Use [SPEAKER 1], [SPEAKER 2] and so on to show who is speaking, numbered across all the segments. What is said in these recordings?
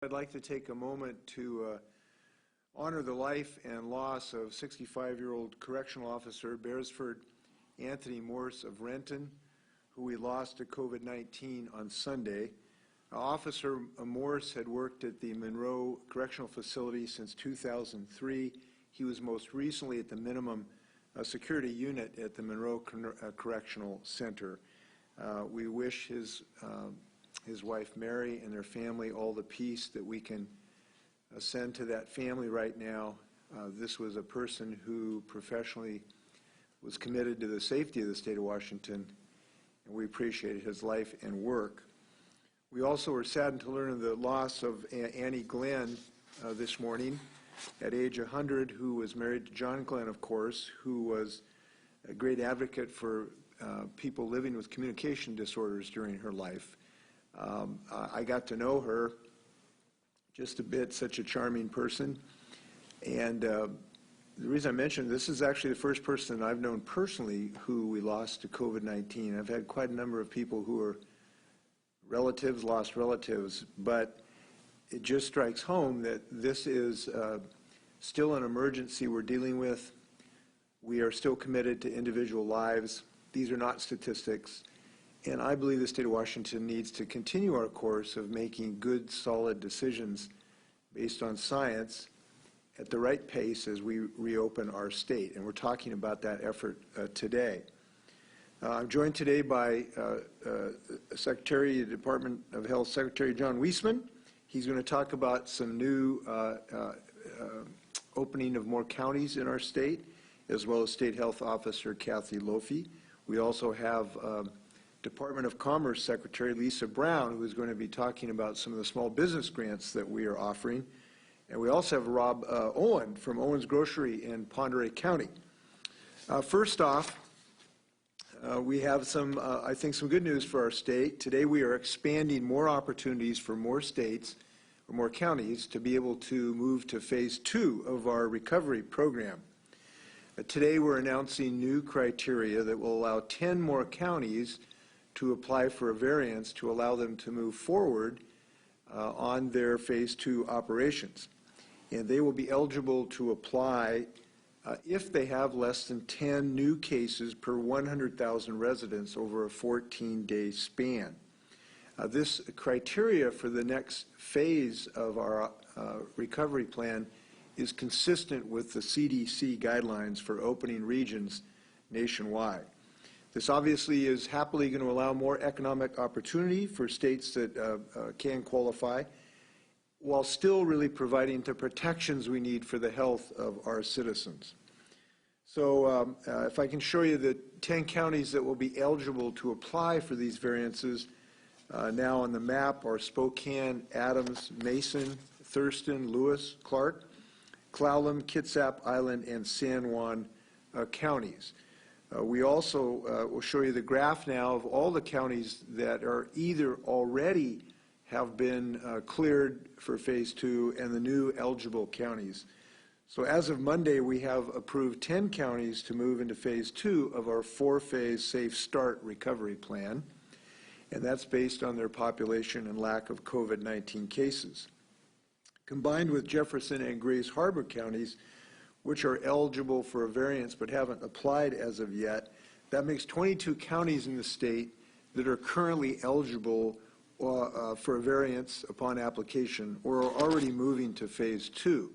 [SPEAKER 1] I'd like to take a moment to honor the life and loss of 65-year-old correctional officer Beresford Anthony Morse of Renton, who we lost to COVID-19 on Sunday. Officer Morse had worked at the Monroe Correctional Facility since 2003. He was most recently at the minimum security unit at the Monroe Correctional Center. We wish his wife Mary and their family all the peace that we can send to that family right now. This was a person who professionally was committed to the safety of the state of Washington, and we appreciated his life and work. We also were saddened to learn of the loss of Annie Glenn this morning at age 100, who was married to John Glenn, of course, who was a great advocate for people living with communication disorders during her life. I got to know her just a bit, such a charming person. And the reason I mentioned this is actually the first person I've known personally who we lost to COVID-19. I've had quite a number of people who are relatives, lost relatives, but it just strikes home that this is still an emergency we're dealing with. We are still committed to individual lives. These are not statistics. And I believe the state of Washington needs to continue our course of making good, solid decisions based on science at the right pace as we reopen our state. And we're talking about that effort today. I'm joined today by Secretary of the Department of Health, Secretary John Weisman. He's going to talk about some new opening of more counties in our state, as well as State Health Officer Kathy Lofi. We also have Department of Commerce Secretary Lisa Brown, who is going to be talking about some of the small business grants that we are offering. And we also have Rob Owen from Owen's Grocery in Pend Oreille County. First off, we have I think some good news for our state. Today we are expanding more opportunities for more states or more counties to be able to move to phase 2 of our recovery program. Today we're announcing new criteria that will allow 10 more counties to apply for a variance to allow them to move forward on their phase 2 operations. And they will be eligible to apply if they have less than 10 new cases per 100,000 residents over a 14-day span. This criteria for the next phase of our recovery plan is consistent with the CDC guidelines for opening regions nationwide. This obviously is happily going to allow more economic opportunity for states that can qualify, while still really providing the protections we need for the health of our citizens. So if I can show you the 10 counties that will be eligible to apply for these variances now on the map are Spokane, Adams, Mason, Thurston, Lewis, Clark, Clallam, Kitsap Island, and San Juan counties. We also will show you the graph now of all the counties that are either already have been cleared for phase 2 and the new eligible counties. So as of Monday, we have approved 10 counties to move into phase 2 of our 4-phase Safe Start recovery plan, and that's based on their population and lack of COVID-19 cases. Combined with Jefferson and Grays Harbor counties, which are eligible for a variance but haven't applied as of yet, that makes 22 counties in the state that are currently eligible for a variance upon application or are already moving to phase 2.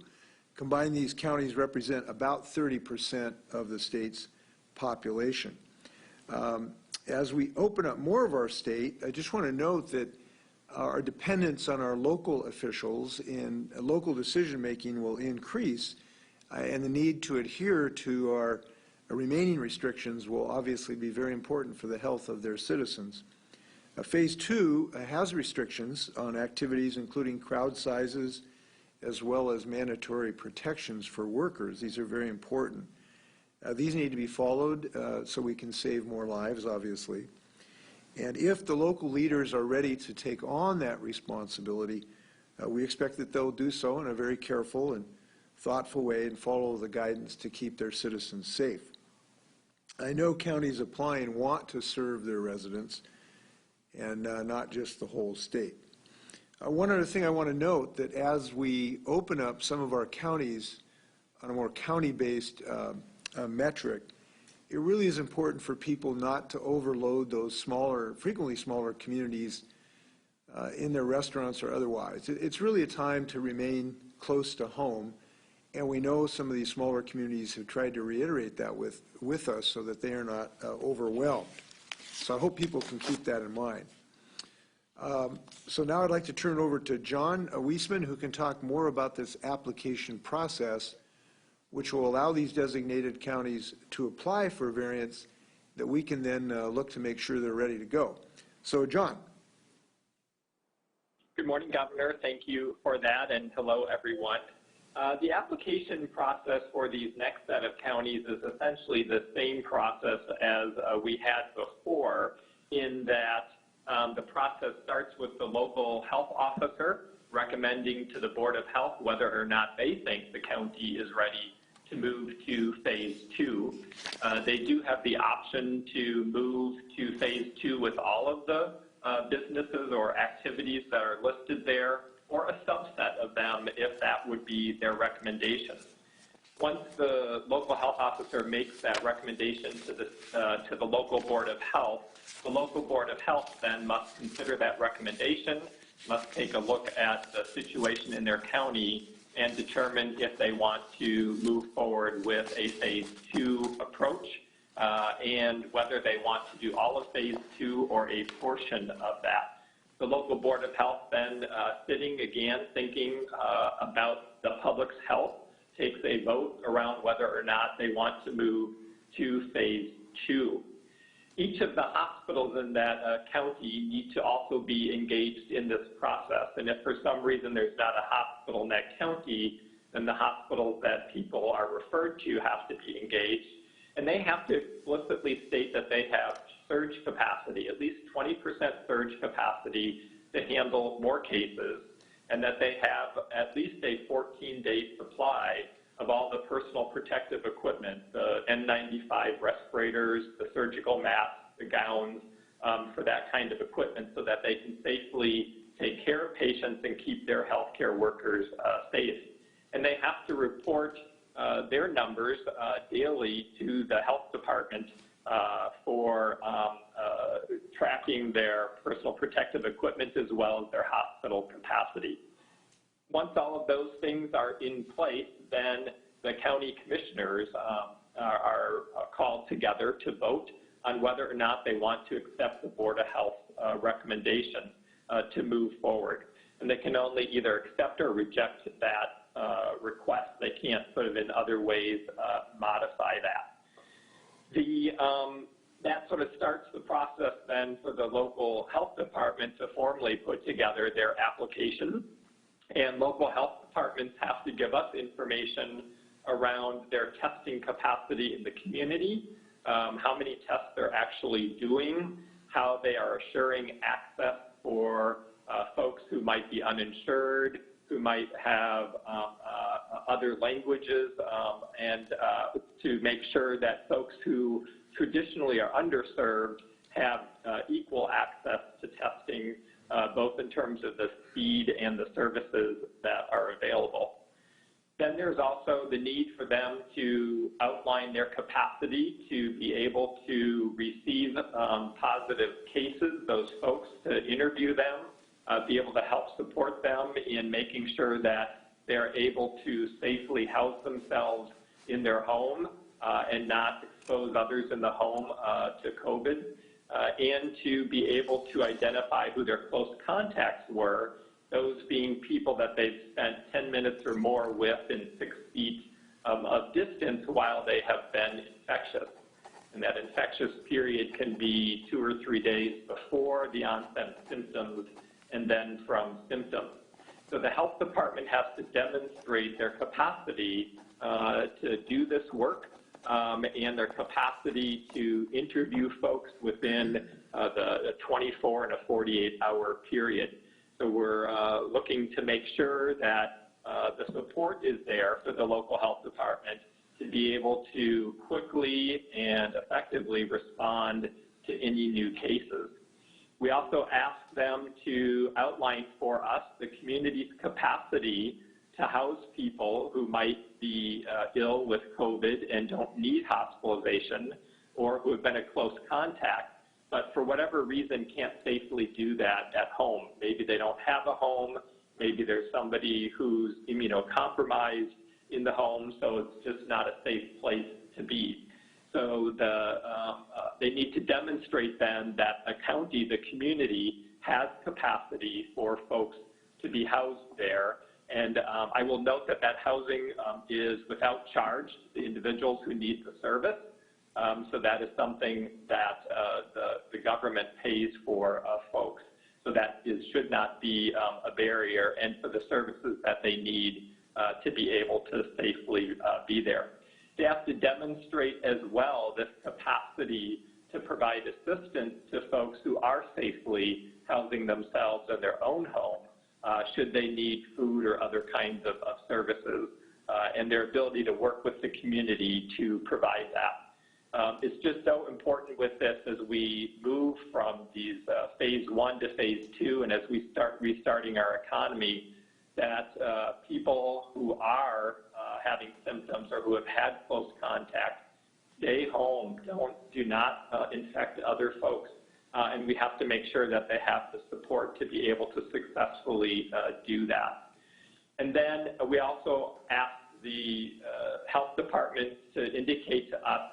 [SPEAKER 1] Combined, these counties represent about 30% of the state's population. As we open up more of our state, I just want to note that our dependence on our local officials in local decision making will increase, and the need to adhere to our remaining restrictions will obviously be very important for the health of their citizens. Phase 2 has restrictions on activities including crowd sizes as well as mandatory protections for workers. These are very important. These need to be followed so we can save more lives, obviously. And if the local leaders are ready to take on that responsibility, we expect that they'll do so in a very careful and thoughtful way and follow the guidance to keep their citizens safe. I know counties applying want to serve their residents and not just the whole state. One other thing I want to note, that as we open up some of our counties on a more county-based metric, it really is important for people not to overload those smaller, frequently smaller communities in their restaurants or otherwise. It's really a time to remain close to home, and we know some of these smaller communities have tried to reiterate that with us so that they are not overwhelmed. So I hope people can keep that in mind. So now I'd like to turn it over to John Weisman, who can talk more about this application process, which will allow these designated counties to apply for a variance that we can then look to make sure they're ready to go. So, John.
[SPEAKER 2] Good morning, Governor. Thank you for that, and hello, everyone. The application process for these next set of counties is essentially the same process as we had before, in that the process starts with the local health officer recommending to the Board of Health whether or not they think the county is ready to move to phase 2. They do have the option to move to phase 2 with all of the businesses or activities that are listed there, or a subset of them if that would be their recommendation. Once the local health officer makes that recommendation to the local Board of Health, the local Board of Health then must consider that recommendation, must take a look at the situation in their county, and determine if they want to move forward with a phase 2 approach, and whether they want to do all of phase 2 or a portion of that. The local Board of Health then, sitting again, thinking about the public's health, takes a vote around whether or not they want to move to phase 2. Each of the hospitals in that county need to also be engaged in this process. And if for some reason there's not a hospital in that county, then the hospitals that people are referred to have to be engaged. And they have to explicitly state that they have surge capacity, at least 20% surge capacity to handle more cases, and that they have at least a 14-day supply of all the personal protective equipment, the N95 respirators, the surgical masks, the gowns, for that kind of equipment, so that they can safely take care of patients and keep their healthcare workers safe. And they have to report their numbers daily to the health department for tracking their personal protective equipment as well as their hospital capacity. Once all of those things are in place, then the county commissioners are called together to vote on whether or not they want to accept the Board of Health recommendation to move forward. And they can only either accept or reject that request. They can't sort of in other ways modify that. That sort of starts the process then for the local health department to formally put together their application. And local health departments have to give us information around their testing capacity in the community, how many tests they're actually doing, how they are assuring access for folks who might be uninsured, who might have other languages, and to make sure that folks who traditionally are underserved have equal access to testing, both in terms of the speed and the services that are available. Then there's also the need for them to outline their capacity to be able to receive positive cases, those folks, to interview them, be able to help support them in making sure that they're able to safely house themselves in their home and not expose others in the home to COVID, and to be able to identify who their close contacts were, those being people that they've spent 10 minutes or more with in 6 feet of distance while they have been infectious. And that infectious period can be 2 or 3 days before the onset of symptoms and then from symptoms. So the health department has to demonstrate their capacity to do this work and their capacity to interview folks within the 24 and a 48-hour period. So we're looking to make sure that the support is there for the local health department to be able to quickly and effectively respond to any new cases. We also asked them to outline for us the community's capacity to house people who might be ill with COVID and don't need hospitalization, or who have been a close contact, but for whatever reason can't safely do that at home. Maybe they don't have a home, maybe there's somebody who's immunocompromised in the home, so it's just not a safe place to be. So they need to demonstrate then that the county, the community, has capacity for folks to be housed there. And I will note that that housing is without charge to the individuals who need the service. So that is something that the government pays for folks. So that should not be a barrier, and for the services that they need to be able to safely be there. They have to demonstrate as well this capacity to provide assistance to folks who are safely housing themselves in their own home, should they need food or other kinds of services, and their ability to work with the community to provide that. It's just so important with this as we move from these phase 1 to phase 2, and as we start restarting our economy, that people who are having symptoms or who have had close contact stay home, do not infect other folks, and we have to make sure that they have the support to be able to successfully do that. And then we also asked the health department to indicate to us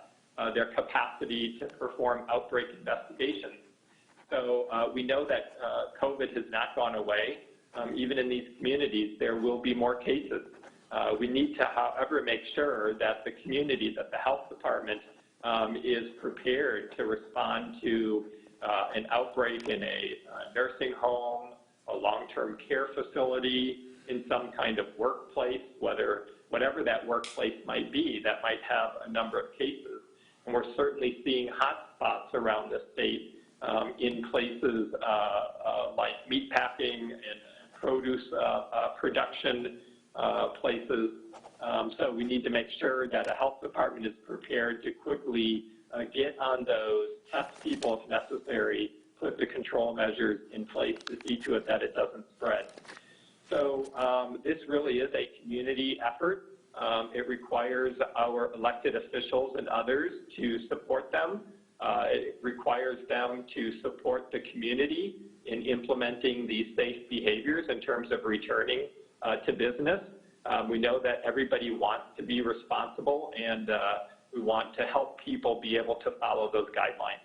[SPEAKER 2] their capacity to perform outbreak investigations. So we know that COVID has not gone away. Even in these communities, there will be more cases. We need to, however, make sure that the community, that the health department is prepared to respond to an outbreak in a nursing home, a long-term care facility, in some kind of workplace, whatever that workplace might be, that might have a number of cases. And we're certainly seeing hotspots around the state in places like meatpacking and produce production places. So we need to make sure that a health department is prepared to quickly get on those, test people if necessary, put the control measures in place to see to it that it doesn't spread. So this really is a community effort. It requires our elected officials and others to support them. It requires them to support the community in implementing these safe behaviors in terms of returning to business. We know that everybody wants to be responsible, and we want to help people be able to follow those guidelines.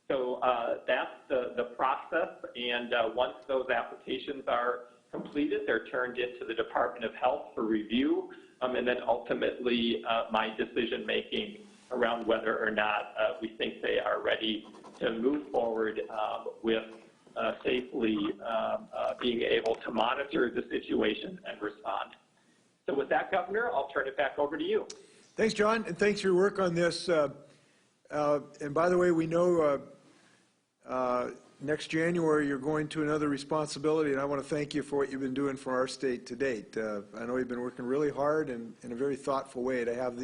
[SPEAKER 2] So that's the process, and once those applications are completed, they're turned into the Department of Health for review, and then ultimately my decision-making around whether or not we think they are ready to move forward with safely being able to monitor the situation and respond. So with that, Governor, I'll turn it back over to you.
[SPEAKER 1] Thanks, John, and thanks for your work on this. And by the way, we know next January you're going to another responsibility, and I want to thank you for what you've been doing for our state to date. I know you've been working really hard and in a very thoughtful way to have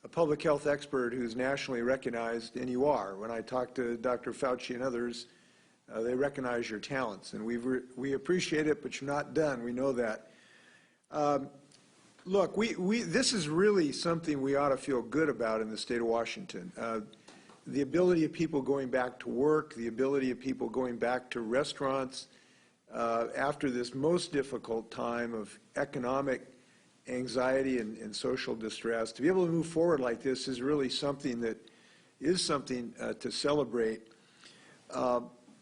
[SPEAKER 1] a public health expert who's nationally recognized, and you are. When I talk to Dr. Fauci and others, they recognize your talents, and we appreciate it, but you're not done. We know that. Look, this is really something we ought to feel good about in the state of Washington. The ability of people going back to work, the ability of people going back to restaurants after this most difficult time of economic anxiety and social distress. To be able to move forward like this is really something that is something to celebrate.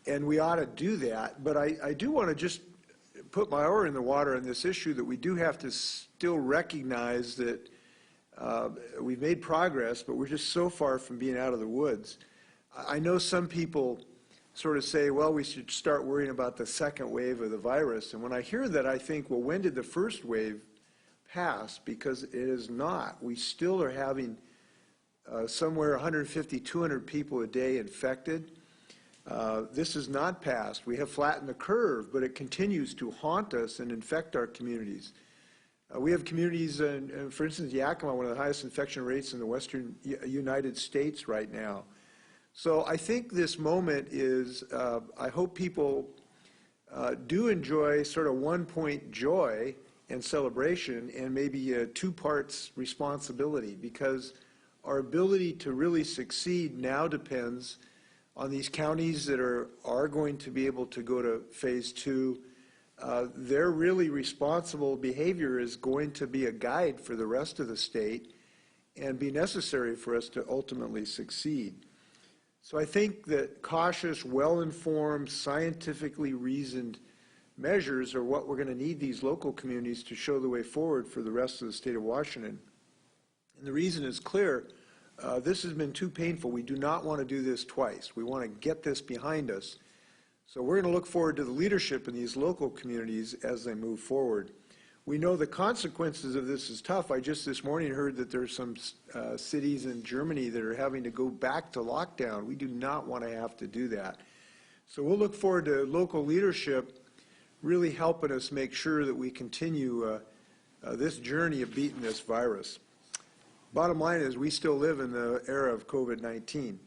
[SPEAKER 1] And we ought to do that. But I do want to just put my oar in the water on this issue that we do have to still recognize that we've made progress, but we're just so far from being out of the woods. I know some people sort of say, well, we should start worrying about the second wave of the virus. And when I hear that, I think, well, when did the first wave pass? Because it is not. We still are having somewhere 150, 200 people a day infected. This is not passed. We have flattened the curve, but it continues to haunt us and infect our communities. We have communities, for instance, Yakima, one of the highest infection rates in the western United States right now. So I think this moment is, I hope people do enjoy sort of 1 point joy and celebration and maybe 2 parts responsibility, because our ability to really succeed now depends on these counties that are going to be able to go to phase 2. Their really responsible behavior is going to be a guide for the rest of the state and be necessary for us to ultimately succeed. So I think that cautious, well-informed, scientifically reasoned measures are what we're going to need these local communities to show the way forward for the rest of the state of Washington. And the reason is clear. This has been too painful. We do not want to do this twice. We want to get this behind us. So we're going to look forward to the leadership in these local communities as they move forward. We know the consequences of this is tough. I just this morning heard that there's some cities in Germany that are having to go back to lockdown. We do not want to have to do that. So we'll look forward to local leadership really helping us make sure that we continue this journey of beating this virus. Bottom line is we still live in the era of COVID-19.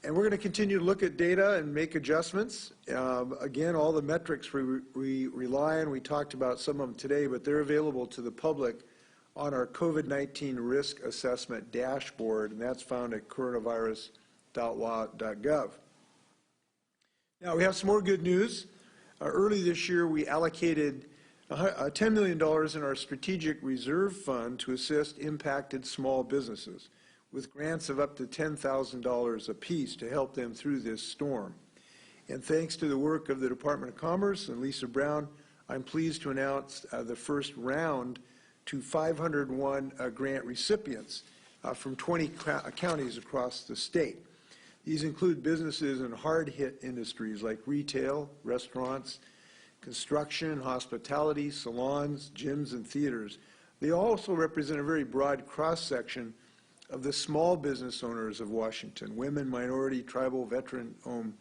[SPEAKER 1] And we're going to continue to look at data and make adjustments. Again, all the metrics we rely on, we talked about some of them today, but they're available to the public on our COVID-19 risk assessment dashboard, and that's found at coronavirus.wa.gov. Now, we have some more good news. Early this year, we allocated $10 million in our Strategic Reserve Fund to assist impacted small businesses, with grants of up to $10,000 apiece to help them through this storm. And thanks to the work of the Department of Commerce and Lisa Brown, I'm pleased to announce the first round to 501 grant recipients from 20 counties across the state. These include businesses in hard-hit industries like retail, restaurants, construction, hospitality, salons, gyms, and theaters. They also represent a very broad cross-section of the small business owners of Washington, women, minority, tribal, veteran-owned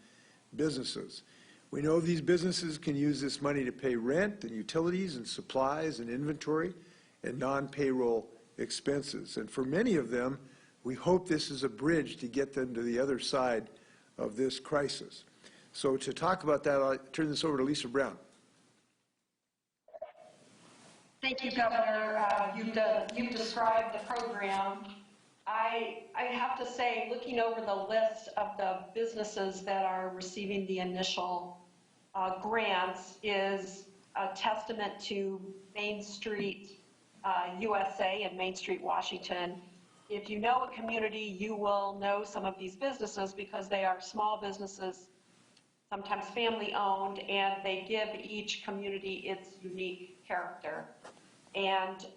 [SPEAKER 1] businesses. We know these businesses can use this money to pay rent and utilities and supplies and inventory and non-payroll expenses. And for many of them, we hope this is a bridge to get them to the other side of this crisis. So to talk about that, I'll turn this over to Lisa Brown.
[SPEAKER 3] Thank you, Governor. You've described the program. I have to say, looking over the list of the businesses that are receiving the initial grants is a testament to Main Street USA and Main Street Washington. If you know a community, you will know some of these businesses because they are small businesses, sometimes family-owned, and they give each community its unique character. And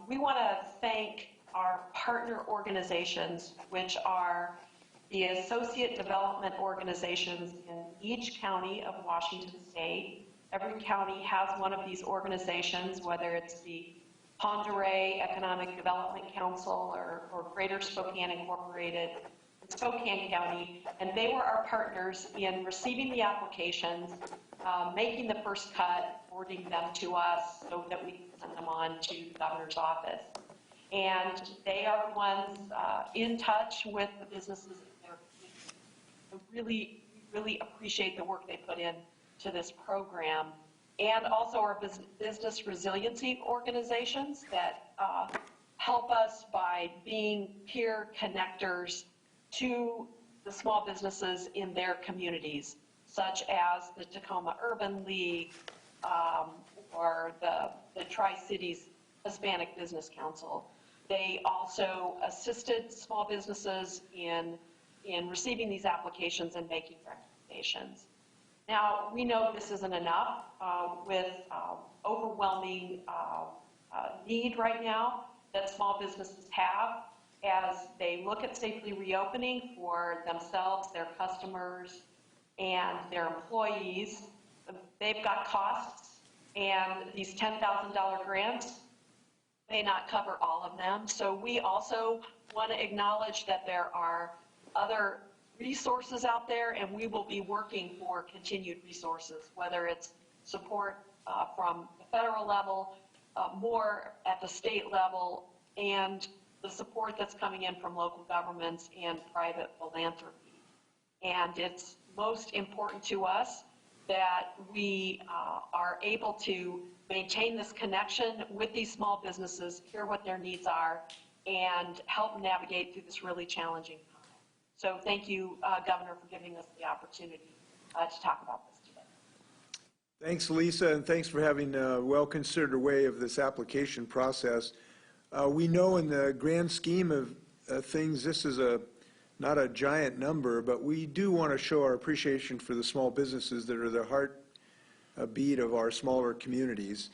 [SPEAKER 3] we want to thank our partner organizations, which are the associate development organizations in each county of Washington State. Every county has one of these organizations, whether it's the Pend Oreille Economic Development Council or Greater Spokane Incorporated in Spokane County, and they were our partners in receiving the applications, making the first cut, forwarding them to us so that we can send them on to the governor's office. And they are the ones in touch with the businesses. I really, really appreciate the work they put in to this program. And also our business resiliency organizations that help us by being peer connectors to the small businesses in their communities, such as the Tacoma Urban League or the Tri-Cities Hispanic Business Council. They also assisted small businesses in receiving these applications and making recommendations. Now, we know this isn't enough with overwhelming need right now that small businesses have as they look at safely reopening for themselves, their customers, and their employees. They've got costs, and these $10,000 grants may not cover all of them. So we also want to acknowledge that there are other resources out there, and we will be working for continued resources, whether it's support from the federal level, more at the state level, and the support that's coming in from local governments and private philanthropy. And it's most important to us that we are able to maintain this connection with these small businesses, hear what their needs are, and help navigate through this really challenging time. So thank you, Governor, for giving us the opportunity to talk about this today.
[SPEAKER 1] Thanks, Lisa, and thanks for having a well-considered way of this application process. We know in the grand scheme of things, this is not a giant number, but we do want to show our appreciation for the small businesses that are the heartbeat of our smaller communities,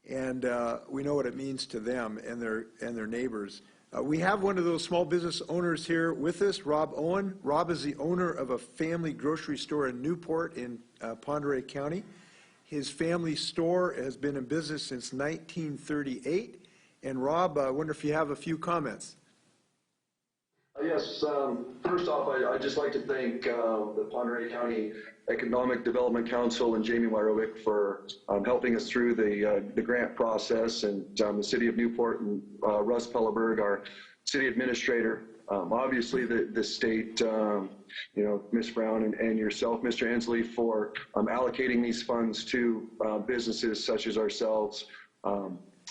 [SPEAKER 1] and we know what it means to them and their neighbors. We have one of those small business owners here with us, Rob Owen. Rob is the owner of a family grocery store in Newport in Ponderay County. His family store has been in business since 1938. And Rob, I wonder if you have a few comments.
[SPEAKER 4] Yes. First off, I'd just like to thank the Ponderay County Economic Development Council and Jamie Wyrowick for helping us through the grant process, and the City of Newport and Russ Pelleberg, our City Administrator. Obviously, the state, Ms. Brown and yourself, Mr. Inslee, for allocating these funds to businesses such as ourselves.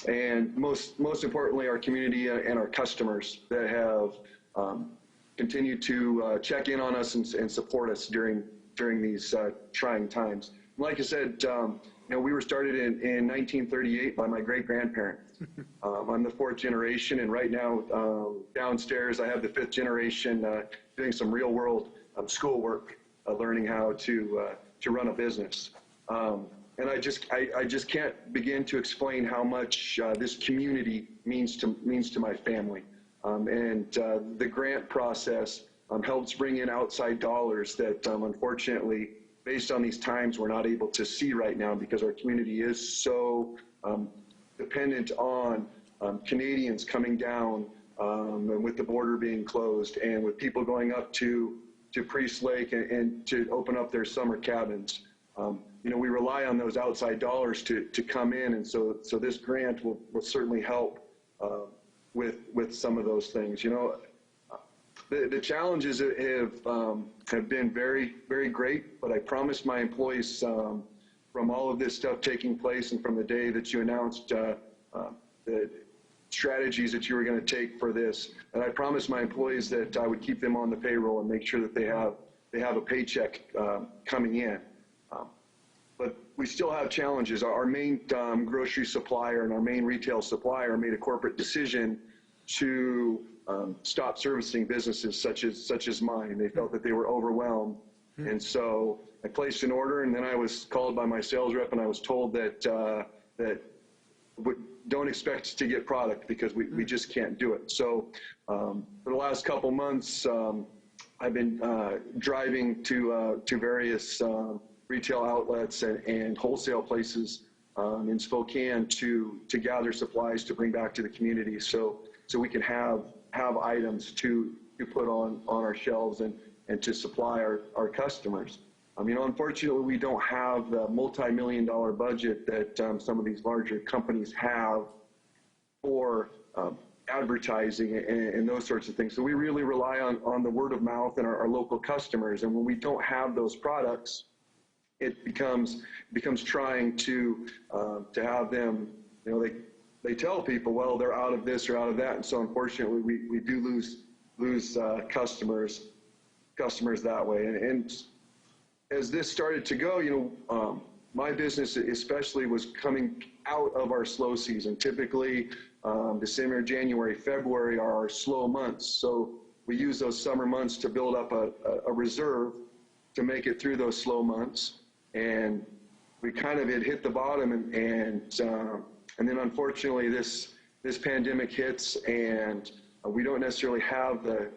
[SPEAKER 4] And most importantly, our community and our customers that have continued to check in on us and support us during these trying times. Like I said, we were started in 1938 by my great-grandparent. I'm the fourth generation, and right now downstairs I have the fifth generation doing some real-world schoolwork, learning how to run a business. And I just can't begin to explain how much this community means to my family. And the grant process helps bring in outside dollars that unfortunately, based on these times, we're not able to see right now because our community is so dependent on Canadians coming down, and with the border being closed, and with people going up to Priest Lake and to open up their summer cabins. We rely on those outside dollars to come in, and so this grant will certainly help with some of those things. The challenges have been very, very great, but I promised my employees from all of this stuff taking place and from the day that you announced the strategies that you were going to take for this, and I promised my employees that I would keep them on the payroll and make sure that they have a paycheck coming in. But we still have challenges. Our main grocery supplier and our main retail supplier made a corporate decision to stop servicing businesses such as mine. They felt that they were overwhelmed. And so I placed an order, and then I was called by my sales rep, and I was told that don't expect to get product because we just can't do it. So for the last couple months, I've been driving to various retail outlets and wholesale places in Spokane to gather supplies to bring back to the community, so we can have items to put on our shelves and to supply our customers. Unfortunately, we don't have the multi-million-dollar budget that some of these larger companies have for advertising and those sorts of things. So we really rely on the word of mouth and our local customers. And when we don't have those products, it becomes trying to have them, they tell people, well, they're out of this or out of that. And so unfortunately, we do lose customers that way. And as this started to go, my business especially was coming out of our slow season. Typically, December, January, February are our slow months. So we use those summer months to build up a reserve to make it through those slow months. And we kind of had hit the bottom, and then unfortunately this pandemic hits, and we don't necessarily have the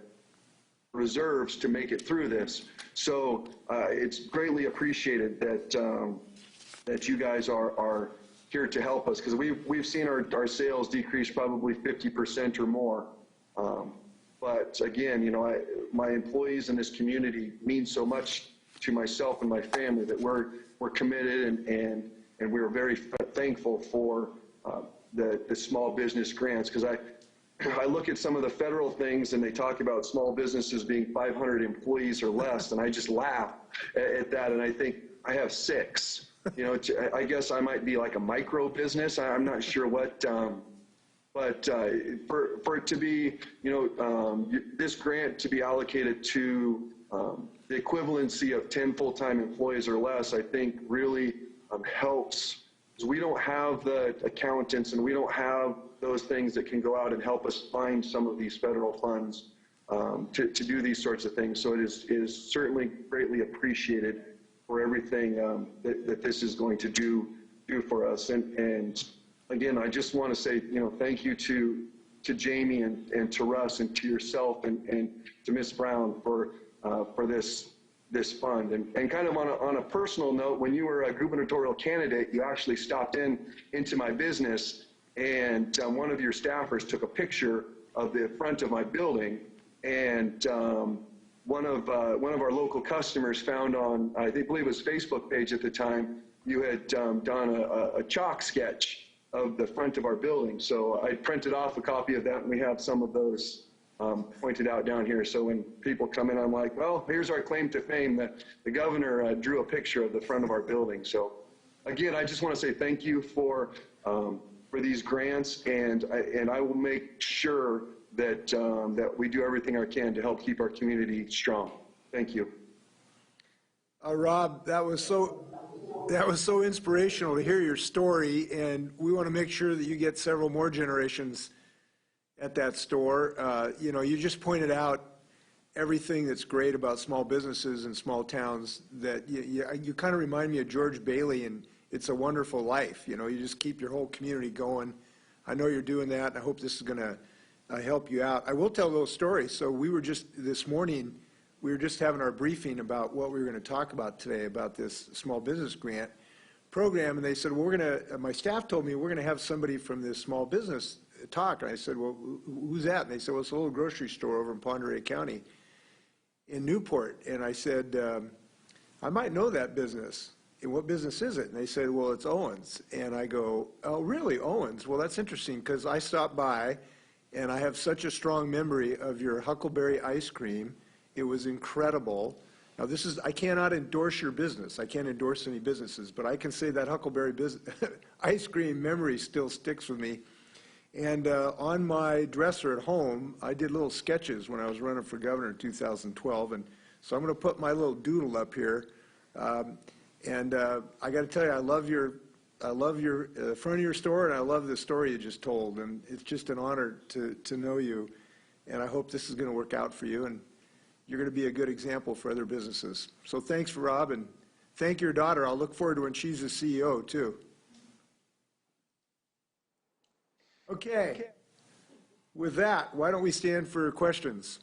[SPEAKER 4] reserves to make it through this. So it's greatly appreciated that you guys are here to help us, because we've seen our sales decrease probably 50% or more. But again, my employees in this community mean so much to myself and my family that we're committed, and we're very thankful for the small business grants, because I look at some of the federal things and they talk about small businesses being 500 employees or less, and I just laugh at that, and I think I have 6. You know, I guess I might be like a micro business. I'm not sure what, but for it to be, you know, this grant to be allocated to the equivalency of 10 full-time employees or less, I think really helps, because we don't have the accountants and we don't have those things that can go out and help us find some of these federal funds to do these sorts of things. So it is certainly greatly appreciated for everything that this is going to do for us. And again, I just want to say, you know, thank you to Jamie and to Russ and to yourself and to Ms. Brown for this fund. And kind of on a personal note, when you were a gubernatorial candidate, you actually stopped into my business, and one of your staffers took a picture of the front of my building, and one of our local customers found on, I believe it was Facebook page at the time, you had done a chalk sketch of the front of our building. So I printed off a copy of that, and we have some of those pointed out down here. So when people come in, I'm like, well, here's our claim to fame that the governor drew a picture of the front of our building. So again, I just want to say thank you for these grants, and I will make sure that that we do everything I can to help keep our community strong. Thank you.
[SPEAKER 1] Rob, that was so inspirational to hear your story, and we want to make sure that you get several more generations at that store. You know, you just pointed out everything that's great about small businesses and small towns. That you kind of remind me of George Bailey and It's a Wonderful Life. You know, you just keep your whole community going. I know you're doing that, and I hope this is going to help you out. I will tell a little story. So we were just, this morning, we were just having our briefing about what we were going to talk about today about this small business grant program, and they said, well, we're going to, my staff told me we're going to have somebody from this small business talk. And I said, well, who's that? And they said, well, it's a little grocery store over in Ponderay County in Newport. And I said, I might know that business. And what business is it? And they said, well, it's Owen's. And I go, oh, really, Owen's? Well, that's interesting, because I stopped by, and I have such a strong memory of your Huckleberry ice cream. It was incredible. Now, this is, I cannot endorse your business. I can't endorse any businesses, but I can say that Huckleberry ice cream memory still sticks with me. And on my dresser at home, I did little sketches when I was running for governor in 2012. And so I'm going to put my little doodle up here. And I got to tell you, I love your front of your store, and I love the story you just told. And it's just an honor to know you. And I hope this is going to work out for you, and you're going to be a good example for other businesses. So thanks, Rob, and thank your daughter. I'll look forward to when she's the CEO, too. Okay. With that, why don't we stand for questions?